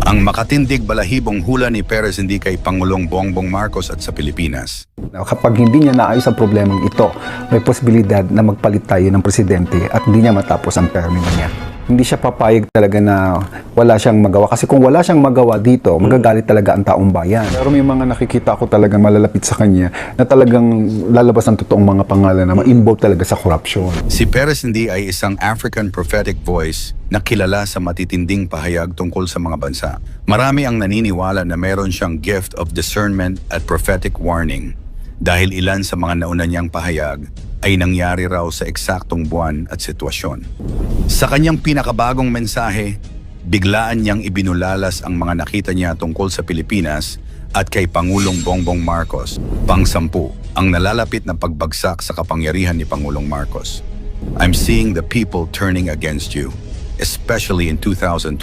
Ang makatindig balahibong hula ni Perez hindi kay Pangulong Bongbong Marcos at sa Pilipinas. Kapag hindi niya naayos ang problemang ito, may posibilidad na magpalit tayo ng presidente at hindi niya matapos ang termino niya. Hindi siya papayag talaga na wala siyang magawa. Kasi kung wala siyang magawa dito, magagalit talaga ang taong bayan. Pero may mga nakikita ko talaga malalapit sa kanya na talagang lalabas ang totoong mga pangalan na ma-involve talaga sa korupsyon. Si Perez hindi ay isang African prophetic voice na kilala sa matitinding pahayag tungkol sa mga bansa. Marami ang naniniwala na meron siyang gift of discernment at prophetic warning dahil ilan sa mga nauna niyang pahayag ay nangyari raw sa eksaktong buwan at sitwasyon. Sa kanyang pinakabagong mensahe, biglaan niyang ibinulalas ang mga nakita niya tungkol sa Pilipinas at kay Pangulong Bongbong Marcos. Pang-10, ang nalalapit na pagbagsak sa kapangyarihan ni Pangulong Marcos. I'm seeing the people turning against you, especially in 2026.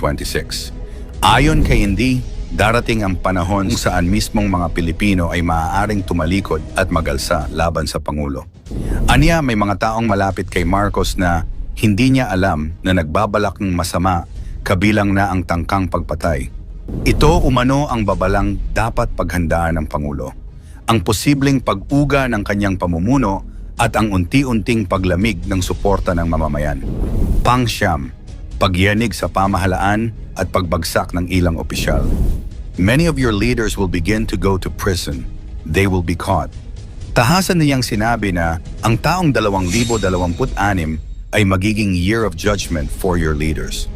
Ayon kay Indy, darating ang panahon kung saan mismong mga Pilipino ay maaaring tumalikod at magalsa laban sa Pangulo. Aniya, may mga taong malapit kay Marcos na hindi niya alam na nagbabalak ng masama kabilang na ang tangkang pagpatay. Ito umano ang babalang dapat paghandaan ng Pangulo. Ang posibleng pag-uga ng kanyang pamumuno at ang unti-unting paglamig ng suporta ng mamamayan. Pang-siyam, pagyanig sa pamahalaan at pagbagsak ng ilang opisyal. Many of your leaders will begin to go to prison. They will be caught. Tahasan niyang sinabi na ang taong 2026 ay magiging year of judgment for your leaders.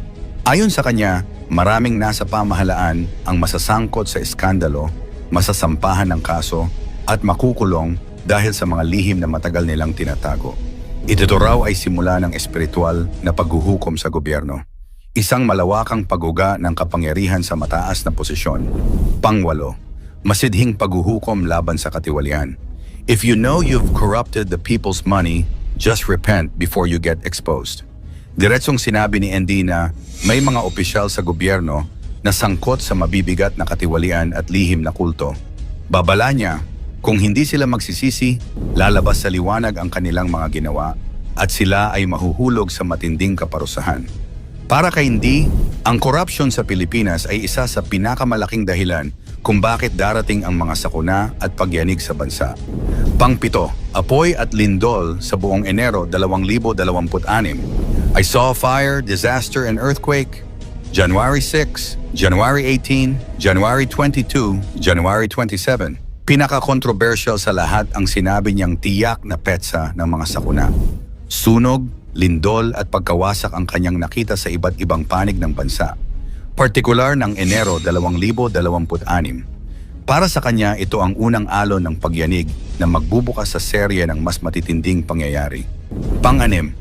Ayon sa kanya, maraming nasa pamahalaan ang masasangkot sa iskandalo, masasampahan ng kaso, at makukulong dahil sa mga lihim na matagal nilang tinatago. Ito raw ay simula ng espiritual na paghuhukom sa gobyerno. Isang malawakang pag-uga ng kapangyarihan sa mataas na posisyon. Pang-8, masidhing paghuhukom laban sa katiwalian. If you know you've corrupted the people's money, just repent before you get exposed. Diretsong sinabi ni Andy na may mga opisyal sa gobyerno na sangkot sa mabibigat na katiwalian at lihim na kulto. Babala niya, kung hindi sila magsisisi, lalabas sa liwanag ang kanilang mga ginawa at sila ay mahuhulog sa matinding kaparusahan. Para kay Andy, ang corruption sa Pilipinas ay isa sa pinakamalaking dahilan kung bakit darating ang mga sakuna at pagyanig sa bansa. Pang-7, apoy at lindol sa buong Enero 2026. I saw fire, disaster and earthquake. January 6, January 18, January 22, January 27. Pinaka-controversial sa lahat ang sinabi niyang tiyak na petsa ng mga sakuna. Sunog, lindol at pagkawasak ang kanyang nakita sa iba't ibang panig ng bansa. Partikular ng Enero 2026. Para sa kanya, ito ang unang alon ng pagyanig na magbubukas sa serye ng mas matitinding pangyayari. Pang-6,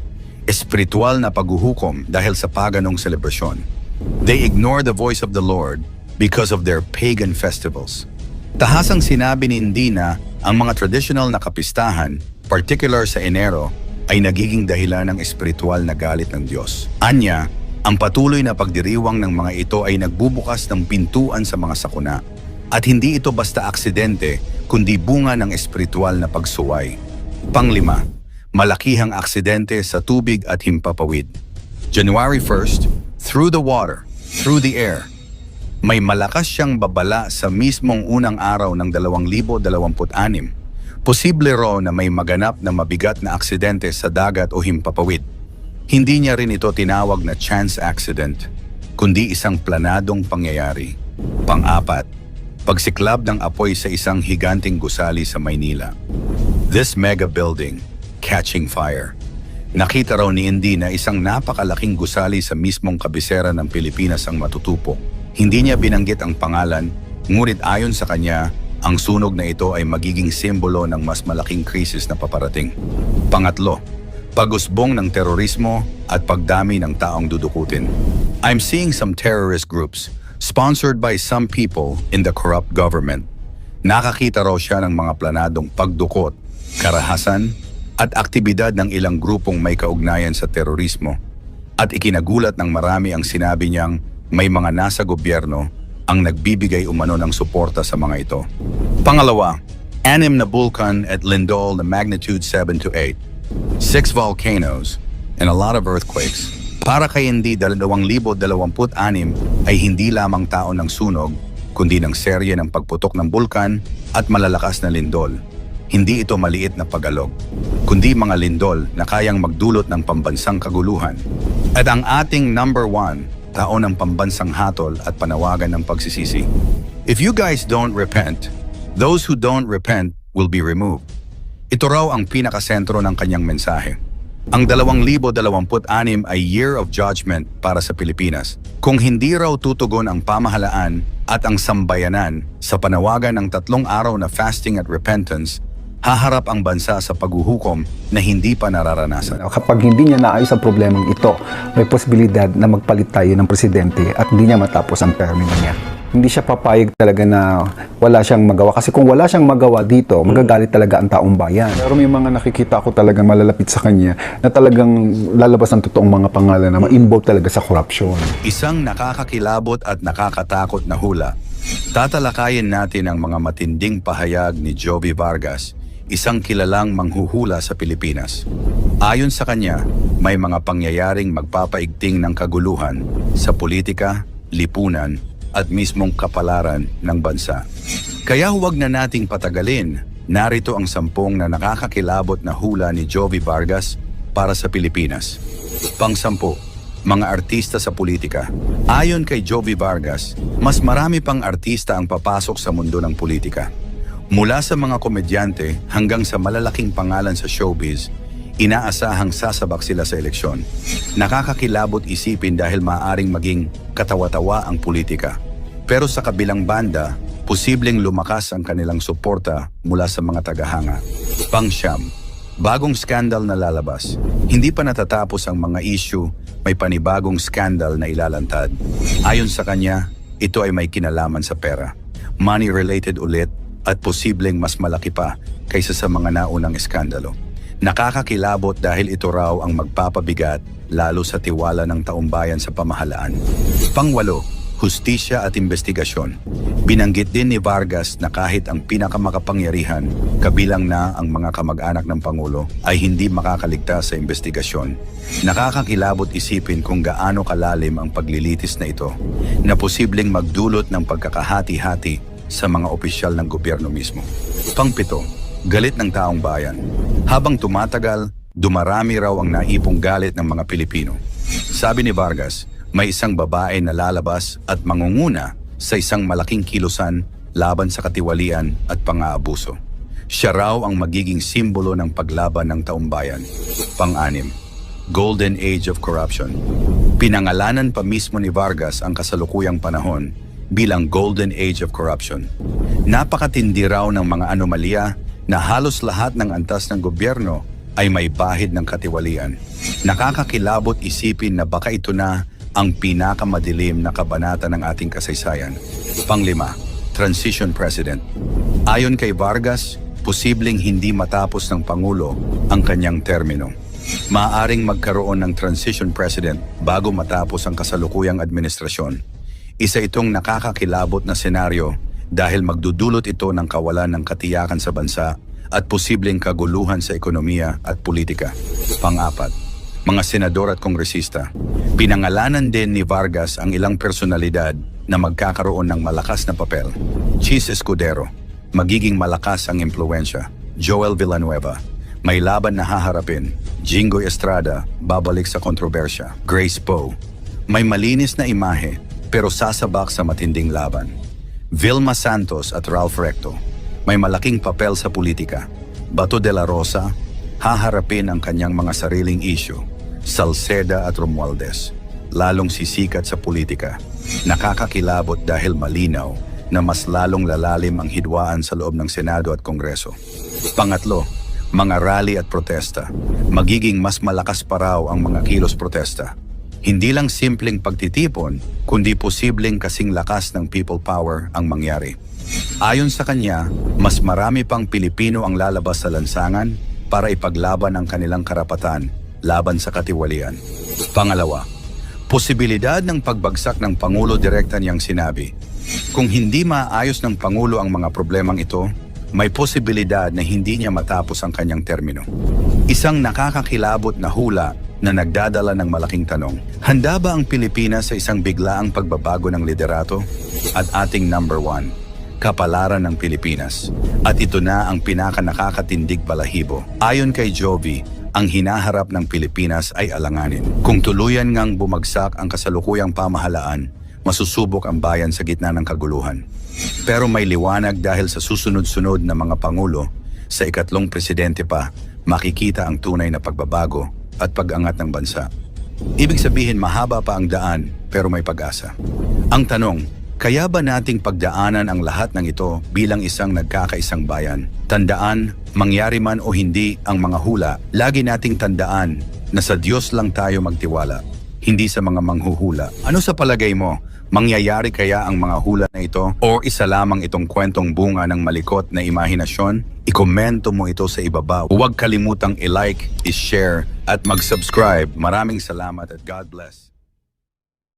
espiritual na paghuhukom dahil sa paganong selebrasyon. They ignore the voice of the Lord because of their pagan festivals. Tahasang sinabi ni Indy na ang mga traditional na kapistahan, particular sa Enero, ay nagiging dahilan ng espiritual na galit ng Diyos. Anya, ang patuloy na pagdiriwang ng mga ito ay nagbubukas ng pintuan sa mga sakuna. At hindi ito basta aksidente, kundi bunga ng espiritual na pagsuway. Pang-5, malakihang aksidente sa tubig at himpapawid. January 1st, through the water, through the air. May malakas siyang babala sa mismong unang araw ng 2026. Posible raw na may maganap na mabigat na aksidente sa dagat o himpapawid. Hindi niya rin ito tinawag na chance accident, kundi isang planadong pangyayari. Pang-4, pagsiklab ng apoy sa isang higanting gusali sa Maynila. This mega building, catching fire. Nakita raw ni Indy na isang napakalaking gusali sa mismong kabisera ng Pilipinas ang matutupo. Hindi niya binanggit ang pangalan, ngunit ayon sa kanya, ang sunog na ito ay magiging simbolo ng mas malaking krisis na paparating. Pang-8, pag-usbong ng terorismo at pagdami ng taong dudukutin. I'm seeing some terrorist groups sponsored by some people in the corrupt government. Nakakita raw siya ng mga planadong pagdukot, karahasan at aktibidad ng ilang grupong may kaugnayan sa terorismo. At ikinagulat ng marami ang sinabi niyang may mga nasa gobyerno ang nagbibigay umano ng suporta sa mga ito. Pangalawa, 6 na bulkan at lindol na magnitude 7 to 8. 6 volcanoes and a lot of earthquakes. Para kay hindi 2026 ay hindi lamang taon ng sunog, kundi ng serye ng pagputok ng bulkan at malalakas na lindol. Hindi ito maliit na pag-alog, kundi mga lindol na kayang magdulot ng pambansang kaguluhan. At ang ating number 1, taon ng pambansang hatol at panawagan ng pagsisisi. If you guys don't repent, those who don't repent will be removed. Ito raw ang pinakasentro ng kanyang mensahe. Ang 2026 ay Year of Judgment para sa Pilipinas. Kung hindi raw tutugon ang pamahalaan at ang sambayanan sa panawagan ng 3 araw na fasting at repentance, haharap ang bansa sa paghuhukom na hindi pa nararanasan. Kapag hindi niya naayos ang problemang ito, may posibilidad na magpalit tayo ng presidente at hindi niya matapos ang termino niya. Hindi siya papayag talaga na wala siyang magawa. Kasi kung wala siyang magawa dito, magagalit talaga ang taong bayan. Pero may mga nakikita ako talagang malalapit sa kanya na talagang lalabas ang totoong mga pangalan na ma-involve talaga sa korupsyon. Isang nakakakilabot at nakakatakot na hula. Tatalakayin natin ang mga matinding pahayag ni Jovi Vargas, isang kilalang manghuhula sa Pilipinas. Ayon sa kanya, may mga pangyayaring magpapaigting ng kaguluhan sa politika, lipunan, at mismong kapalaran ng bansa. Kaya huwag na nating patagalin. Narito ang 10 na nakakakilabot na hula ni Jovi Vargas para sa Pilipinas. Pang-10, mga artista sa politika. Ayon kay Jovi Vargas, mas marami pang artista ang papasok sa mundo ng politika. Mula sa mga komedyante hanggang sa malalaking pangalan sa showbiz, inaasahang sasabak sila sa eleksyon. Nakakakilabot isipin dahil maaaring maging katawa-tawa ang politika. Pero sa kabilang banda, posibleng lumakas ang kanilang suporta mula sa mga tagahanga. Pang-9, bagong skandal na lalabas. Hindi pa natatapos ang mga issue, may panibagong skandal na ilalantad. Ayon sa kanya, ito ay may kinalaman sa pera. Money-related ulit at posibleng mas malaki pa kaysa sa mga naunang iskandalo. Nakakakilabot dahil ito raw ang magpapabigat lalo sa tiwala ng taumbayan sa pamahalaan. Pang-8, hustisya at investigasyon. Binanggit din ni Vargas na kahit ang pinakamakapangyarihan, kabilang na ang mga kamag-anak ng Pangulo, ay hindi makakaligtas sa investigasyon. Nakakakilabot isipin kung gaano kalalim ang paglilitis na ito, na posibleng magdulot ng pagkakahati-hati sa mga opisyal ng gobyerno mismo. Pang-7, galit ng taong bayan. Habang tumatagal, dumarami raw ang naipong galit ng mga Pilipino. Sabi ni Vargas, may isang babae na lalabas at mangunguna sa isang malaking kilusan laban sa katiwalian at pang-aabuso. Siya raw ang magiging simbolo ng paglaban ng taumbayan. Pang-6, Golden Age of Corruption. Pinangalanan pa mismo ni Vargas ang kasalukuyang panahon bilang Golden Age of Corruption. Napakatindi raw ng mga anomalya na halos lahat ng antas ng gobyerno ay may bahid ng katiwalian. Nakakakilabot isipin na baka ito na ang pinakamadilim na kabanata ng ating kasaysayan. Pang-5, Transition President. Ayon kay Vargas, posibleng hindi matapos ng Pangulo ang kanyang termino. Maaaring magkaroon ng Transition President bago matapos ang kasalukuyang administrasyon. Isa itong nakakakilabot na senaryo dahil magdudulot ito ng kawalan ng katiyakan sa bansa at posibleng kaguluhan sa ekonomiya at politika. Pang-4, mga senador at kongresista. Pinangalanan din ni Vargas ang ilang personalidad na magkakaroon ng malakas na papel. Chis Escudero, magiging malakas ang impluensya. Joel Villanueva, may laban na haharapin. Jingoy Estrada, babalik sa kontrobersya. Grace Poe, may malinis na imahe pero sasabak sa matinding laban. Vilma Santos at Ralph Recto, may malaking papel sa politika. Bato de la Rosa, haharapin ang kanyang mga sariling issue. Salceda at Romualdez, lalong sisikat sa politika. Nakakakilabot dahil malinaw na mas lalong lalalim ang hidwaan sa loob ng Senado at Kongreso. Pang-8, mga rally at protesta. Magiging mas malakas pa raw ang mga kilos protesta. Hindi lang simpleng pagtitipon, kundi posibleng kasing lakas ng people power ang mangyari. Ayon sa kanya, mas marami pang Pilipino ang lalabas sa lansangan para ipaglaban ang kanilang karapatan laban sa katiwalian. Pangalawa, posibilidad ng pagbagsak ng Pangulo direkta niyang sinabi. Kung hindi maayos ng Pangulo ang mga problemang ito, may posibilidad na hindi niya matapos ang kanyang termino. Isang nakakakilabot na hula na nagdadala ng malaking tanong. Handa ba ang Pilipinas sa isang biglaang pagbabago ng liderato? At ating number 1, kapalaran ng Pilipinas. At ito na ang pinaka-nakakatindig balahibo. Ayon kay Jovi, ang hinaharap ng Pilipinas ay alanganin. Kung tuluyan ngang bumagsak ang kasalukuyang pamahalaan, masusubok ang bayan sa gitna ng kaguluhan. Pero may liwanag dahil sa susunod-sunod na mga pangulo, sa ikatlong presidente pa, makikita ang tunay na pagbabago at pag-angat ng bansa. Ibig sabihin mahaba pa ang daan pero may pag-asa. Ang tanong, kaya ba nating pagdaanan ang lahat ng ito bilang isang nagkakaisang bayan? Tandaan, mangyari man o hindi ang mga hula, lagi nating tandaan na sa Diyos lang tayo magtiwala, hindi sa mga manghuhula. Ano sa palagay mo? Mangyayari kaya ang mga hula na ito o isa lamang itong kwentong bunga ng malikot na imahinasyon? I-komento mo ito sa ibaba. Huwag kalimutang i-like, i-share at mag-subscribe. Maraming salamat at God bless.